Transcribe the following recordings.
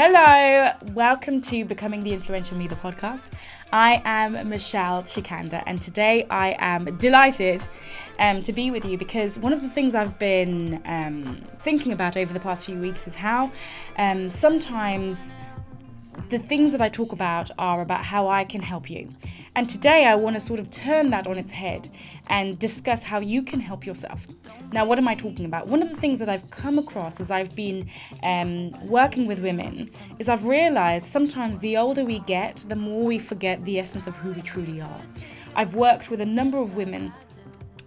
Hello, welcome to Becoming the Influential Me, the podcast. I am Michelle Chikanda, and today I am delighted to be with you because one of the things I've been thinking about over the past few weeks is how sometimes the things that I talk about are about how I can help you. And today I want to sort of turn that on its head and discuss how you can help yourself. Now, what am I talking about? One of the things that I've come across as I've been working with women is I've realized sometimes the older we get, the more we forget the essence of who we truly are. I've worked with a number of women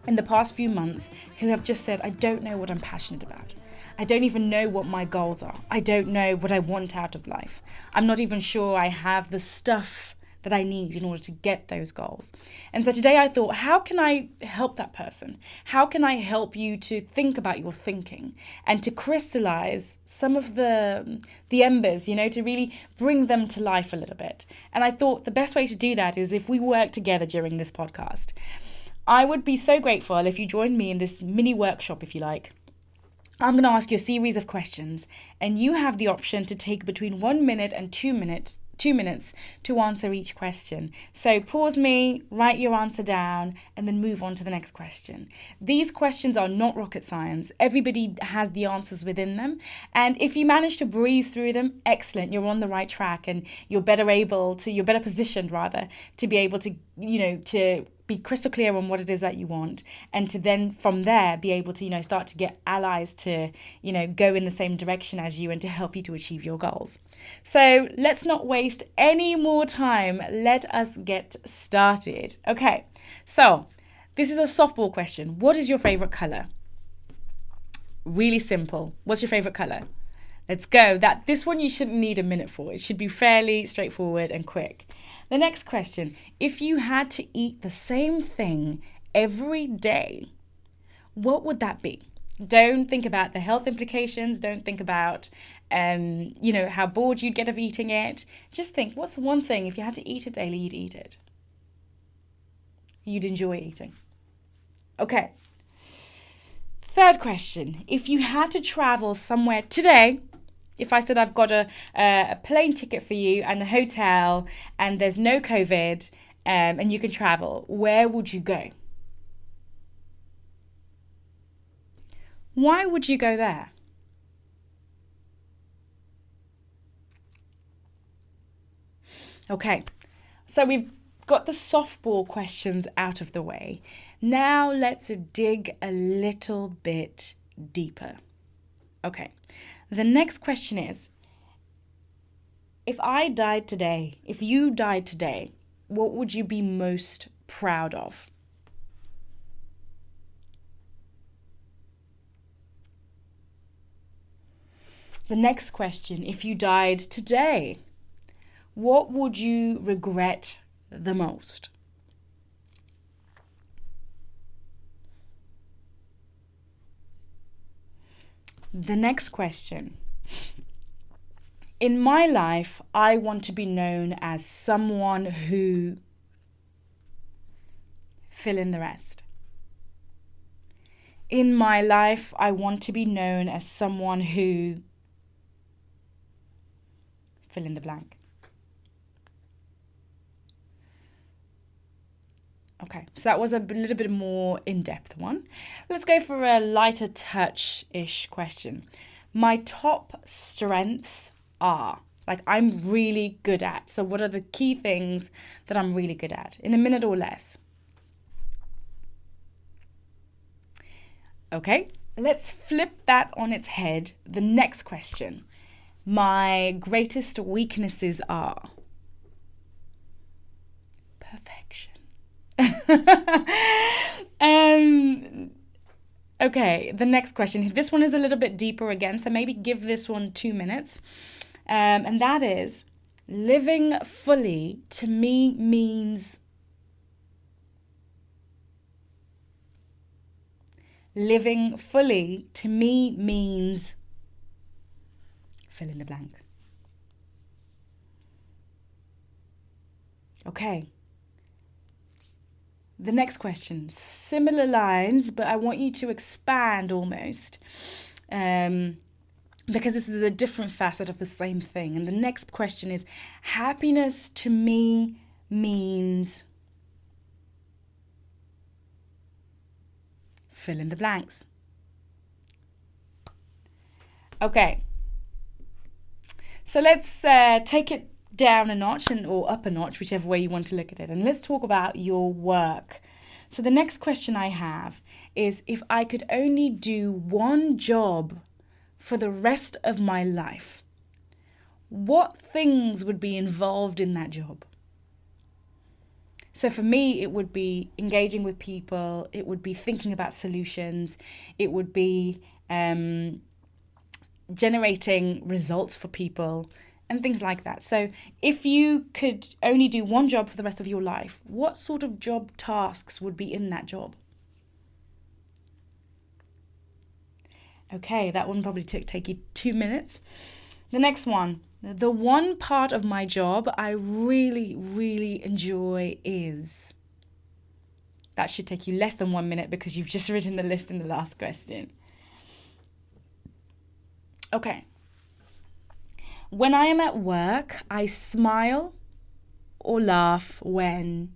in the past few months who have just said, I don't know what I'm passionate about. I don't even know what my goals are. I don't know what I want out of life. I'm not even sure I have the stuff that I need in order to get those goals. And so today I thought, how can I help that person? How can I help you to think about your thinking and to crystallize some of the embers, to really bring them to life a little bit? And I thought the best way to do that is if we work together during this podcast. I would be so grateful if you joined me in this mini workshop, if you like. I'm going to ask you a series of questions, and you have the option to take between 1 minute and 2 minutes to answer each question. So pause me, write your answer down, and then move on to the next question. These questions are not rocket science. Everybody has the answers within them. And if you manage to breeze through them, excellent, you're on the right track and you're better positioned to be able to, to be crystal clear on what it is that you want, and to then from there be able to, start to get allies to, go in the same direction as you and to help you to achieve your goals. So let's not waste any more time. Let us get started. Okay, so this is a softball question. What is your favorite color? Really simple. What's your favorite color? Let's go. This one you shouldn't need a minute for. It should be fairly straightforward and quick. The next question, if you had to eat the same thing every day, what would that be? Don't think about the health implications. Don't think about, how bored you'd get of eating it. Just think, what's the one thing, if you had to eat it daily, you'd eat it? You'd enjoy eating. Okay. Third question, if you had to travel somewhere today, if I said I've got a plane ticket for you and a hotel and there's no COVID and you can travel, where would you go? Why would you go there? Okay, so we've got the softball questions out of the way. Now let's dig a little bit deeper. Okay. The next question is, if you died today, what would you be most proud of? The next question, if you died today, what would you regret the most? The next question. In my life, I want to be known as someone who... fill in the rest. In my life, I want to be known as someone who... fill in the blank. Okay, so that was a little bit more in-depth one. Let's go for a lighter touch-ish question. My top strengths are, I'm really good at. So what are the key things that I'm really good at? In a minute or less. Okay, let's flip that on its head. The next question. My greatest weaknesses are... perfection. Okay, the next question. This one is a little bit deeper again, so maybe give this one 2 minutes. And that is, living fully to me means... living fully to me means... fill in the blank. Okay. The next question, similar lines, but I want you to expand almost. because this is a different facet of the same thing. And the next question is, happiness to me means fill in the blanks. Okay. So let's take it down a notch or up a notch, whichever way you want to look at it. And let's talk about your work. So the next question I have is, if I could only do one job for the rest of my life, what things would be involved in that job? So for me, it would be engaging with people. It would be thinking about solutions. It would be generating results for people and things like that. So if you could only do one job for the rest of your life, what sort of job tasks would be in that job? Okay, that one probably take you 2 minutes. The next one, the one part of my job I really, really enjoy is... That should take you less than 1 minute because you've just written the list in the last question. Okay. When I am at work, I smile or laugh when...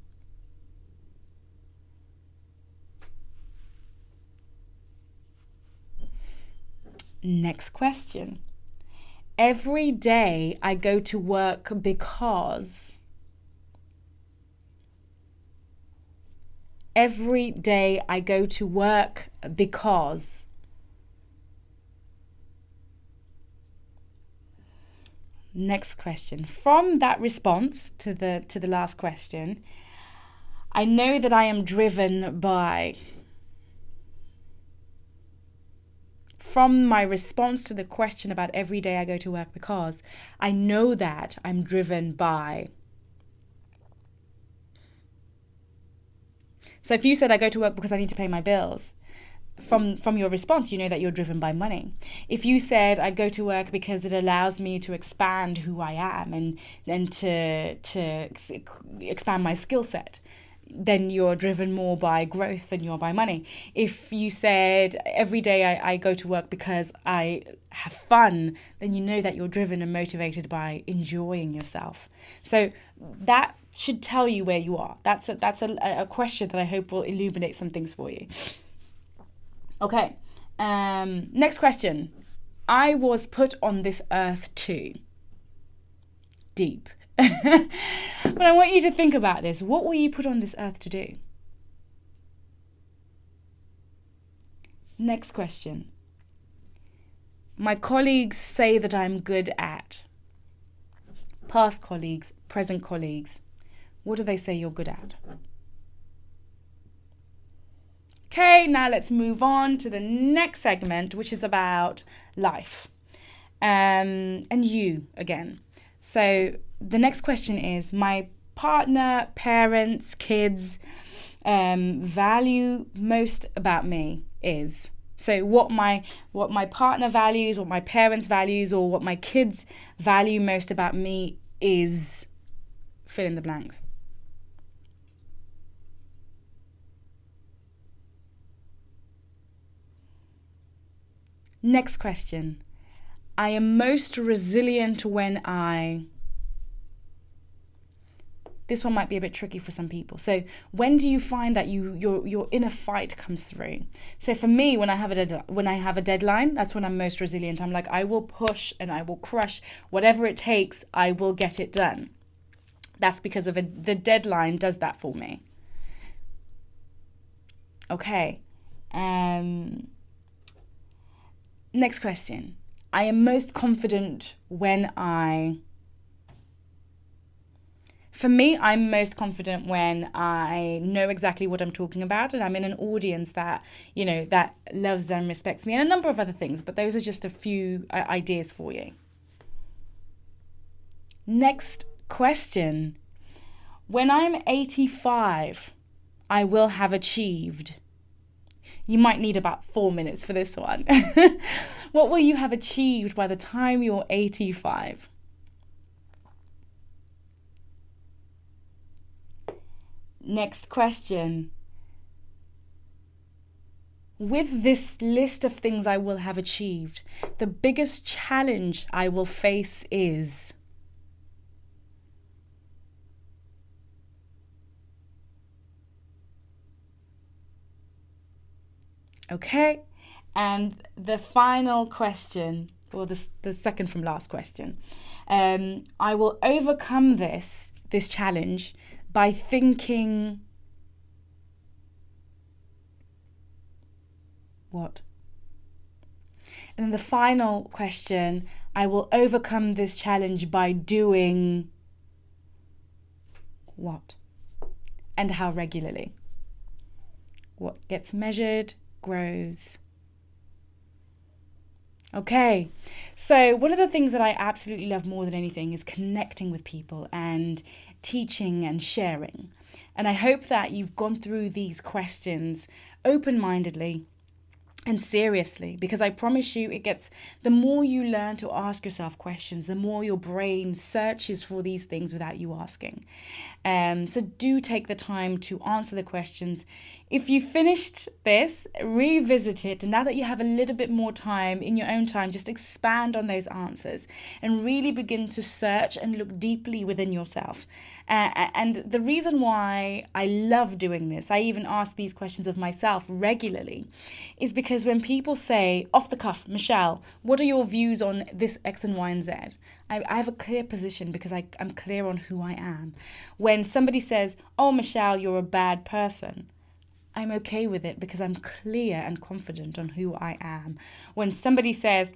Next question. Every day I go to work because... Every day I go to work because... Next question. From that response to the last question, I know that I am driven by... From my response to the question about every day I go to work because, I know that I'm driven by... So if you said I go to work because I need to pay my bills, from your response, you know that you're driven by money. If you said I go to work because it allows me to expand who I am and to expand my skill set, then you're driven more by growth than you're by money. If you said every day I go to work because I have fun, then you know that you're driven and motivated by enjoying yourself. So that should tell you where you are. That's a question that I hope will illuminate some things for you. Okay, next question. I was put on this earth to... Deep. But I want you to think about this. What were you put on this earth to do? Next question. My colleagues say that I'm good at... Past colleagues, present colleagues. What do they say you're good at? Okay, now let's move on to the next segment, which is about life. And you again. So the next question is, my partner, parents, kids value most about me is... So what my partner values, what my parents values, or what my kids value most about me is... Fill in the blanks. Next question. I am most resilient when I... This one might be a bit tricky for some people. So when do you find that your inner fight comes through? So for me, when I have a deadline, that's when I'm most resilient. I'm like, I will push and I will crush whatever it takes. I will get it done. That's because of the deadline does that for me. Okay. Next question. I am most confident when I... For me, I'm most confident when I know exactly what I'm talking about and I'm in an audience that, that loves and respects me, and a number of other things, but those are just a few ideas for you. Next question. When I'm 85, I will have achieved... You might need about 4 minutes for this one. What will you have achieved by the time you're 85? Next question. with this list of things I will have achieved, the biggest challenge I will face is... Okay, and the final question, or the second from last question, I will overcome this challenge by thinking... What? And then the final question, I will overcome this challenge by doing... What? And how regularly? What gets measured grows. Okay, so one of the things that I absolutely love more than anything is connecting with people and teaching and sharing. And I hope that you've gone through these questions open-mindedly and seriously, because I promise you, the more you learn to ask yourself questions, the more your brain searches for these things without you asking. So do take the time to answer the questions. If you finished this, revisit it. And now that you have a little bit more time in your own time, just expand on those answers and really begin to search and look deeply within yourself. And the reason why I love doing this, I even ask these questions of myself regularly, is because when people say, off the cuff, Michelle, what are your views on this X and Y and Z? I have a clear position because I'm clear on who I am. When somebody says, oh, Michelle, you're a bad person, I'm okay with it because I'm clear and confident on who I am. When somebody says,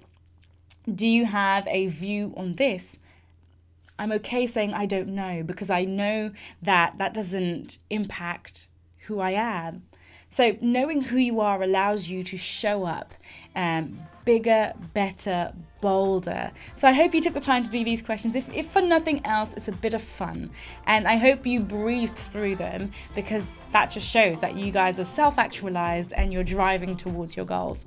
do you have a view on this? I'm okay saying I don't know because I know that doesn't impact who I am. So knowing who you are allows you to show up bigger, better, bolder. So I hope you took the time to do these questions. If for nothing else, it's a bit of fun. And I hope you breezed through them because that just shows that you guys are self-actualized and you're driving towards your goals.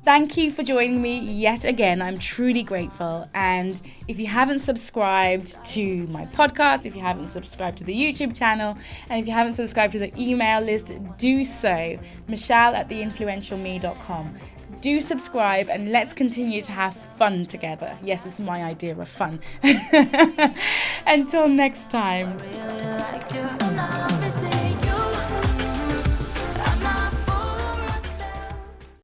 Thank you for joining me yet again. I'm truly grateful. And if you haven't subscribed to my podcast, if you haven't subscribed to the YouTube channel, and if you haven't subscribed to the email list, do so. Michelle@theinfluentialme.com. Do subscribe and let's continue to have fun together. Yes, it's my idea of fun. Until next time.